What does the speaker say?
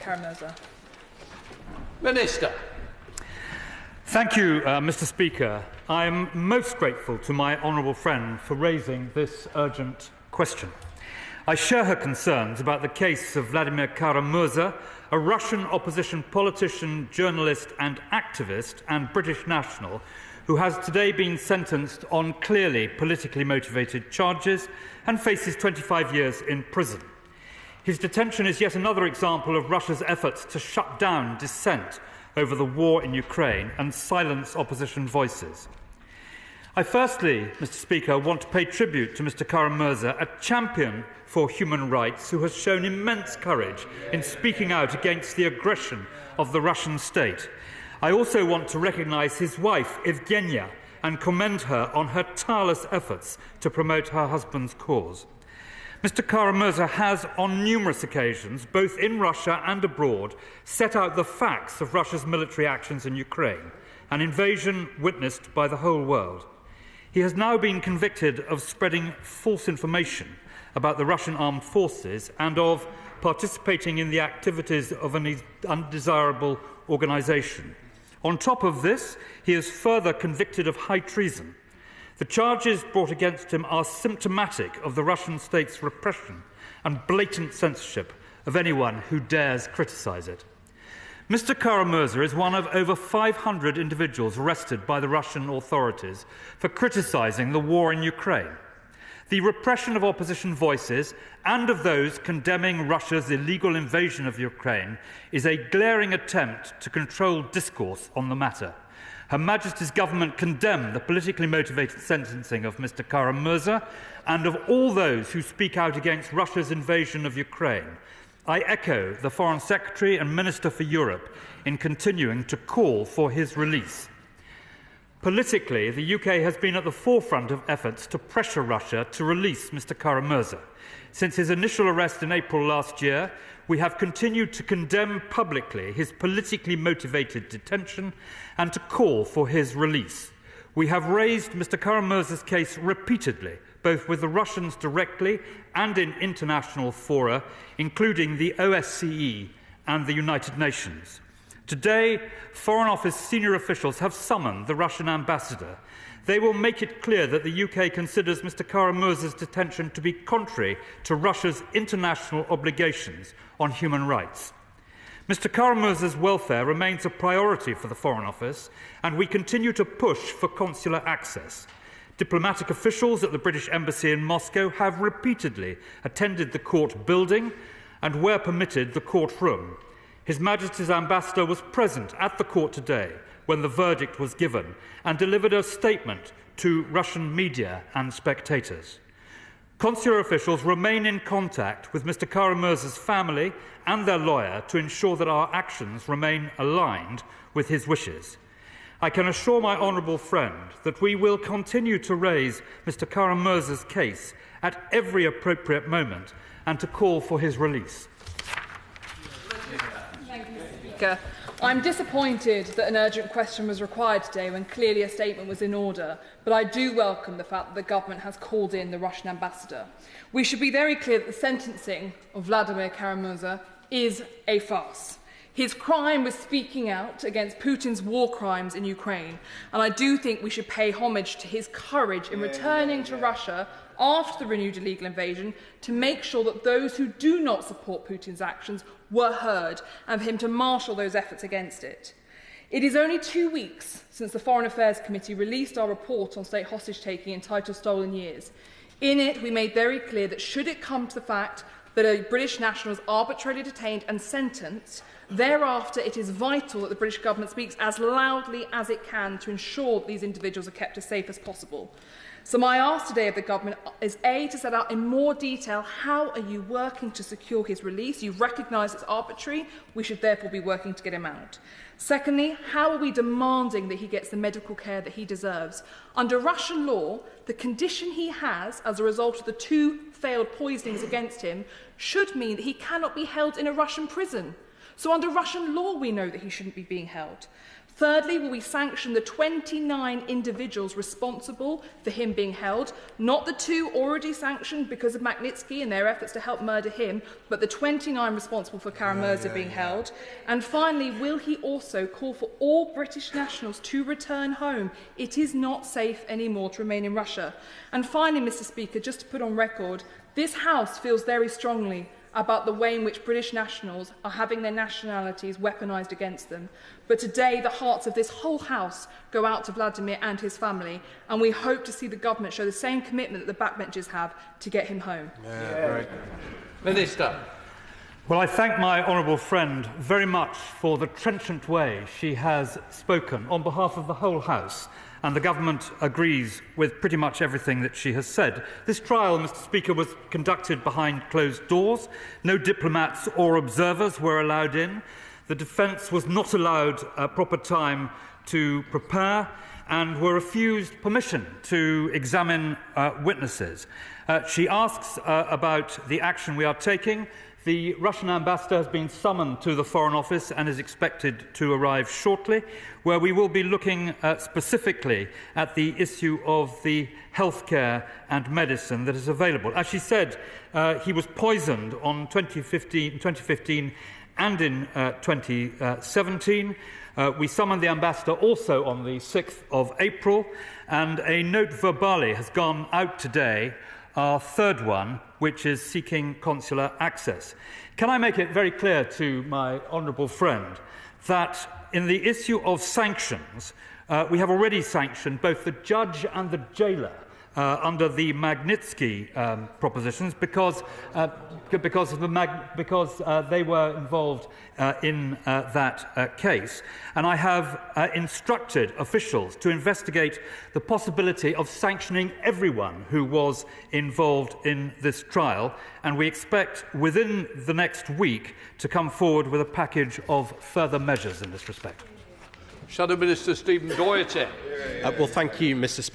Kara-Murza. Minister. Thank you, Mr. Speaker. I am most grateful to my honourable friend for raising this urgent question. I share her concerns about the case of Vladimir Kara-Murza, a Russian opposition politician, journalist and activist and British national who has today been sentenced on clearly politically motivated charges and faces 25 years in prison. His detention is yet another example of Russia's efforts to shut down dissent over the war in Ukraine and silence opposition voices. I firstly, Mr. Speaker, want to pay tribute to Mr. Kara-Murza, a champion for human rights who has shown immense courage in speaking out against the aggression of the Russian state. I also want to recognise his wife, Evgenia, and commend her on her tireless efforts to promote her husband's cause. Mr. Kara-Murza has, on numerous occasions, both in Russia and abroad, set out the facts of Russia's military actions in Ukraine, an invasion witnessed by the whole world. He has now been convicted of spreading false information about the Russian armed forces and of participating in the activities of an undesirable organisation. On top of this, he is further convicted of high treason. The charges brought against him are symptomatic of the Russian state's repression and blatant censorship of anyone who dares criticise it. Mr. Kara-Murza is one of over 500 individuals arrested by the Russian authorities for criticising the war in Ukraine. The repression of opposition voices and of those condemning Russia's illegal invasion of Ukraine is a glaring attempt to control discourse on the matter. Her Majesty's government condemned the politically motivated sentencing of Mr. Kara-Murza and of all those who speak out against Russia's invasion of Ukraine. I echo the Foreign Secretary and Minister for Europe in continuing to call for his release. Politically, the UK has been at the forefront of efforts to pressure Russia to release Mr. Kara-Murza. Since his initial arrest in April last year, we have continued to condemn publicly his politically motivated detention and to call for his release. We have raised Mr. Kara-Murza's case repeatedly, both with the Russians directly and in international fora, including the OSCE and the United Nations. Today, Foreign Office senior officials have summoned the Russian ambassador. They will make it clear that the UK considers Mr. Kara-Murza's detention to be contrary to Russia's international obligations on human rights. Mr. Kara-Murza's welfare remains a priority for the Foreign Office, and we continue to push for consular access. Diplomatic officials at the British Embassy in Moscow have repeatedly attended the court building and, where permitted, the courtroom. His Majesty's ambassador was present at the court today when the verdict was given and delivered a statement to Russian media and spectators. Consular officials remain in contact with Mr. Kara-Murza's family and their lawyer to ensure that our actions remain aligned with his wishes. I can assure my honourable friend that we will continue to raise Mr. Kara-Murza's case at every appropriate moment and to call for his release. Thank you, Mr. Speaker. I'm disappointed that an urgent question was required today when clearly a statement was in order, but I do welcome the fact that the government has called in the Russian ambassador. We should be very clear that the sentencing of Vladimir Kara-Murza is a farce. His crime was speaking out against Putin's war crimes in Ukraine, and I do think we should pay homage to his courage in returning to Russia after the renewed illegal invasion to make sure that those who do not support Putin's actions were heard and for him to marshal those efforts against it. It is only 2 weeks since the Foreign Affairs Committee released our report on state hostage-taking entitled Stolen Years. In it, we made very clear that should it come to the fact that a British national is arbitrarily detained and sentenced, thereafter it is vital that the British government speaks as loudly as it can to ensure that these individuals are kept as safe as possible. So my ask today of the government is A, to set out in more detail how are you working to secure his release. You recognise it's arbitrary, we should therefore be working to get him out. Secondly, how are we demanding that he gets the medical care that he deserves? Under Russian law, the condition he has as a result of the 2 failed poisonings against him should mean that he cannot be held in a Russian prison. So under Russian law, we know that he shouldn't be being held. Thirdly, will we sanction the 29 individuals responsible for him being held, not the 2 already sanctioned because of Magnitsky and their efforts to help murder him, but the 29 responsible for Kara-Murza being held? And finally, will he also call for all British nationals to return home? It is not safe anymore to remain in Russia. And finally, Mr. Speaker, just to put on record, this House feels very strongly about the way in which British nationals are having their nationalities weaponised against them. But today, the hearts of this whole House go out to Vladimir and his family, and we hope to see the government show the same commitment that the backbenchers have to get him home. Minister. Well, I thank my honourable friend very much for the trenchant way she has spoken on behalf of the whole House, and the government agrees with pretty much everything that she has said. This trial, Mr. Speaker, was conducted behind closed doors. No diplomats or observers were allowed in. The defence was not allowed proper time to prepare and were refused permission to examine witnesses. She asks about the action we are taking. The Russian ambassador has been summoned to the Foreign Office and is expected to arrive shortly, where we will be looking specifically at the issue of the healthcare and medicine that is available. As she said, he was poisoned in 2015 and in 2017. We summoned the ambassador also on the 6th of April, and a note verbale has gone out today, our third one, which is seeking consular access. Can I make it very clear to my honourable friend that in the issue of sanctions, we have already sanctioned both the judge and the jailer under the Magnitsky propositions because they were involved in that case. And I have instructed officials to investigate the possibility of sanctioning everyone who was involved in this trial, and we expect within the next week to come forward with a package of further measures in this respect. Shadow Minister Stephen Doherty. Well, thank you, Mr. Speaker.